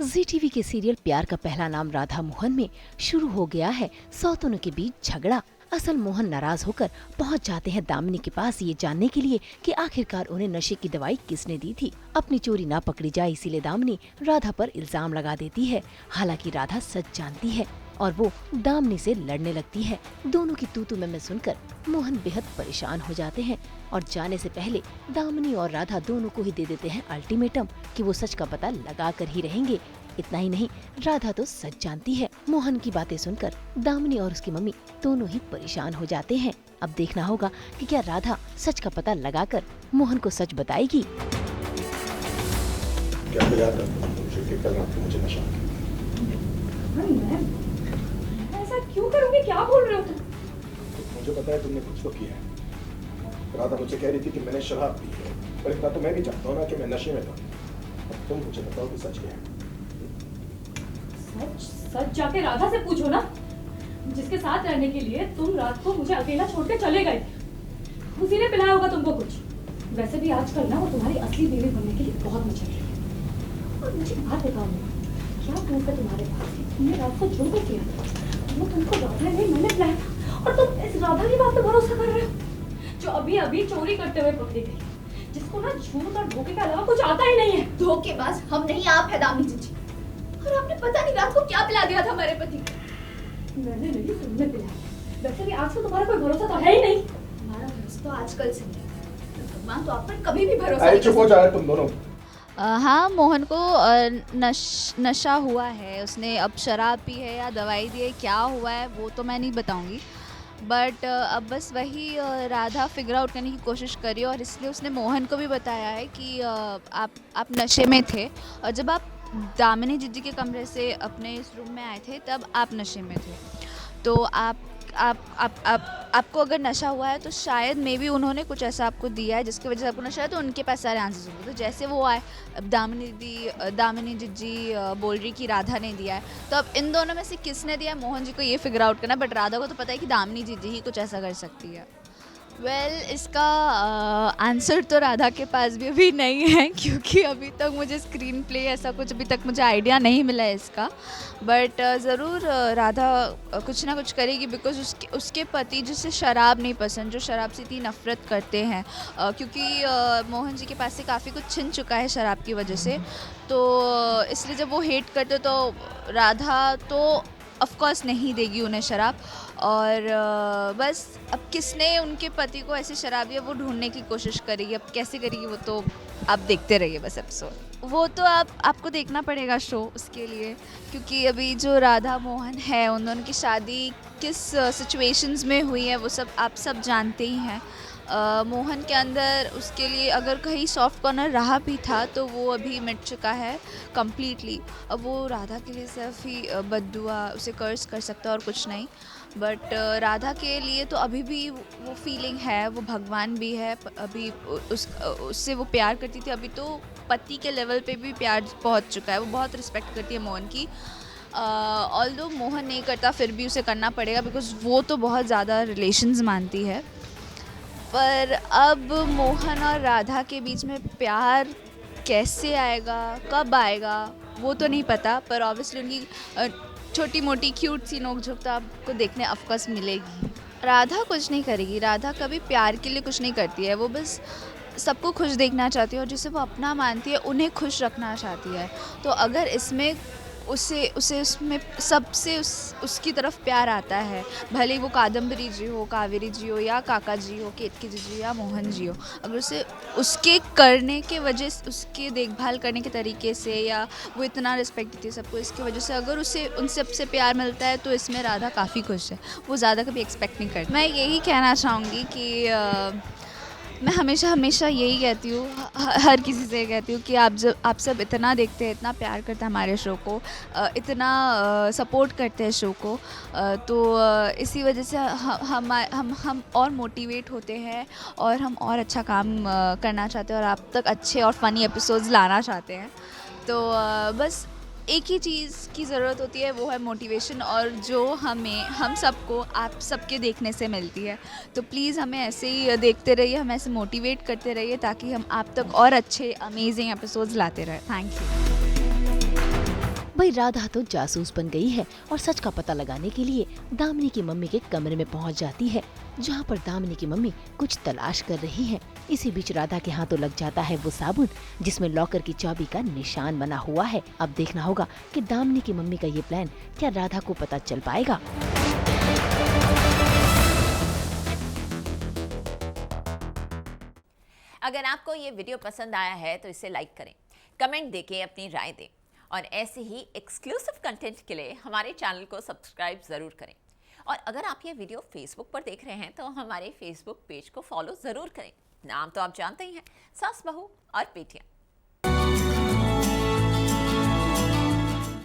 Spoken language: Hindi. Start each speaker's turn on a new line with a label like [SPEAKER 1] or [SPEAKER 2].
[SPEAKER 1] जी टीवी के सीरियल प्यार का पहला नाम राधा मोहन में शुरू हो गया है सौतनों के बीच झगड़ा। असल मोहन नाराज होकर पहुंच जाते हैं दामिनी के पास ये जानने के लिए कि आखिरकार उन्हें नशे की दवाई किसने दी थी। अपनी चोरी ना पकड़ी जाए इसीलिए दामिनी राधा पर इल्जाम लगा देती है। हालांकि राधा सच जानती है और वो दामिनी से लड़ने लगती है। दोनों की तू में सुनकर मोहन बेहद परेशान हो जाते हैं और जाने से पहले दामिनी और राधा दोनों को ही दे देते हैं अल्टीमेटम कि वो सच का पता लगा कर ही रहेंगे। इतना ही नहीं, राधा तो सच जानती है। मोहन की बातें सुनकर दामिनी और उसकी मम्मी दोनों ही परेशान हो जाते हैं। अब देखना होगा कि क्या राधा सच का पता लगाकर मोहन को सच बताएगी।
[SPEAKER 2] क्या याद मुझे कल रात को मुझे नशा
[SPEAKER 3] ऐसा क्यों करोगे? क्या बोल रहे हो तुम?
[SPEAKER 2] मुझे पता है तुमने कुछ तो किया है। राधा मुझे कह रही थी कि मैंने शराब पी है, पर इतना तो मैं भी जानता हूँ ना कि मैं नशे में था। अब तुम मुझे बताओ कि सच क्या है।
[SPEAKER 3] सच जाके राधा से पूछो ना, जिसके साथ रहने के लिए तुम रात को मुझे अकेला छोड़ के चले गए। उसी ने पिलाया होगा तुमको कुछ। वैसे भी आजकल ना वो तुम्हारी असली बीवी बनने के लिए बहुत मचल रही है। और मुझे बात बताओ, क्या प्रूफ है तुम्हारे पास कि तुमने रात को जो कुछ किया वो तुमको राधा ने मैंने पिलाया था, और तुम इस राधा की बात पे भरोसा कर रहे हो जो अभी अभी चोरी करते हुए पकड़ी गई, जिसको ना झूठ और धोखे के अलावा कुछ आता ही नहीं है।
[SPEAKER 4] धोखेबाज हम नहीं, आप है दामिनी जी। और आपने पता नहीं रात को क्या पिला दिया था हमारे पति को।
[SPEAKER 3] मैंने नहीं, तुमने पिलाया। वैसे भी आजकल तुम्हारा कोई भरोसा तो है ही नहीं।
[SPEAKER 4] हमारा भरोसा तो आजकल से नहीं है। भगवान तो आप पर कभी भी भरोसा
[SPEAKER 2] अरे
[SPEAKER 4] नहीं
[SPEAKER 2] चुप हो जाए तुम दोनों।
[SPEAKER 5] हाँ, मोहन को नशा हुआ है। उसने अब शराब पी है या दवाई दी है, क्या हुआ है वो तो मैं नहीं बताऊंगी। बट अब बस वही राधा फिगर आउट करने की कोशिश करी और इसलिए उसने मोहन को भी बताया है कि आप नशे में थे, और जब आप दामिनी जीजी के कमरे से अपने इस रूम में आए थे तब आप नशे में थे। तो आपको अगर नशा हुआ है तो शायद मे बी उन्होंने कुछ ऐसा आपको दिया है जिसकी वजह से आपको नशा है, तो उनके पास सारे आंसर्स होंगे। तो जैसे वो आए, अब दामिनी जीजी बोल रही कि राधा ने दिया है, तो अब इन दोनों में से किसने दिया है मोहन जी को ये फिगर आउट करना। बट राधा को तो पता है कि दामिनी जीजी ही कुछ ऐसा कर सकती है। इसका आंसर तो राधा के पास भी अभी नहीं है, क्योंकि अभी तक मुझे स्क्रीन प्ले ऐसा कुछ अभी तक मुझे आइडिया नहीं मिला है इसका। बट ज़रूर राधा कुछ ना कुछ करेगी, बिकॉज उसके पति जिसे शराब नहीं पसंद, जो शराब से इतनी नफ़रत करते हैं, क्योंकि मोहन जी के पास से काफ़ी कुछ छिन चुका है शराब की वजह से, तो इसलिए जब वो हेट करते तो राधा तो ऑफ कोर्स नहीं देगी उन्हें शराब। और बस अब किसने उनके पति को ऐसी शराब दिया वो ढूंढने की कोशिश करेगी। अब कैसे करेगी वो तो आप देखते रहिए बस एपिसोड। वो तो आपको देखना पड़ेगा शो उसके लिए, क्योंकि अभी जो राधा मोहन है उन दोनों की शादी किस सिचुएशंस में हुई है वो सब आप सब जानते ही हैं। मोहन के अंदर उसके लिए अगर कहीं सॉफ्ट कॉर्नर रहा भी था तो वो अभी मिट चुका है कम्प्लीटली। अब वो राधा के लिए सिर्फ ही बद्दुआ उसे कर्स कर सकता है और कुछ नहीं। बट राधा के लिए तो अभी भी वो फीलिंग है, वो भगवान भी है। अभी उससे वो प्यार करती थी, अभी तो पति के लेवल पे भी प्यार पहुंच चुका है। वो बहुत रिस्पेक्ट करती है मोहन की। ऑल्दो मोहन नहीं करता फिर भी उसे करना पड़ेगा, बिकॉज वो तो बहुत ज़्यादा रिलेशंस मानती है। पर अब मोहन और राधा के बीच में प्यार कैसे आएगा, कब आएगा वो तो नहीं पता, पर ऑब्वियसली उनकी छोटी मोटी क्यूट सी नोक-झोंक तो आपको देखने ऑफकोर्स मिलेगी। राधा कुछ नहीं करेगी, राधा कभी प्यार के लिए कुछ नहीं करती है। वो बस सबको खुश देखना चाहती है और जिसे वो अपना मानती है उन्हें खुश रखना चाहती है। तो अगर इसमें उसे उसमें सबसे उसकी तरफ प्यार आता है, भले ही वो कादम्बरी जी हो, कावेरी जी हो, या काका जी हो, केतकी जी या मोहन जी हो, अगर उसे उसके करने के वजह से, उसके देखभाल करने के तरीके से, या वो इतना रिस्पेक्ट देती है सबको, इसकी वजह से अगर उसे उन सबसे प्यार मिलता है तो इसमें राधा काफ़ी खुश है। वो ज़्यादा कभी एक्सपेक्ट नहीं करती। मैं यही कहना चाहूँगी कि मैं हमेशा यही कहती हूँ, हर किसी से कहती हूँ कि आप सब इतना देखते हैं, इतना प्यार करते हैं हमारे शो को, इतना सपोर्ट करते हैं शो को, तो इसी वजह से हम और मोटिवेट होते हैं और हम और अच्छा काम करना चाहते हैं और आप तक अच्छे और फ़नी एपिसोड्स लाना चाहते हैं। तो बस एक ही चीज़ की ज़रूरत होती है, वो है मोटिवेशन, और जो हम सबको आप सबके देखने से मिलती है। तो प्लीज़ हमें ऐसे ही देखते रहिए, हमें ऐसे मोटिवेट करते रहिए ताकि हम आप तक और अच्छे अमेजिंग एपिसोड्स लाते रहें। Thank you.
[SPEAKER 1] भाई राधा तो जासूस बन गई है और सच का पता लगाने के लिए दामिनी की मम्मी के कमरे में पहुंच जाती है, जहां पर दामिनी की मम्मी कुछ तलाश कर रही है। इसी बीच राधा के हाथों लग जाता है वो साबुन जिसमें लॉकर की चाबी का निशान बना हुआ है। अब देखना होगा कि दामिनी की मम्मी का ये प्लान क्या राधा को पता चल पाएगा।
[SPEAKER 6] अगर आपको ये वीडियो पसंद आया है तो इसे लाइक करें, कमेंट देके अपनी राय दें और ऐसे ही एक्सक्लूसिव कंटेंट के लिए हमारे चैनल को सब्सक्राइब ज़रूर करें। और अगर आप ये वीडियो फेसबुक पर देख रहे हैं तो हमारे फेसबुक पेज को फॉलो ज़रूर करें। नाम तो आप जानते ही हैं, सास बहू और बेटियाँ।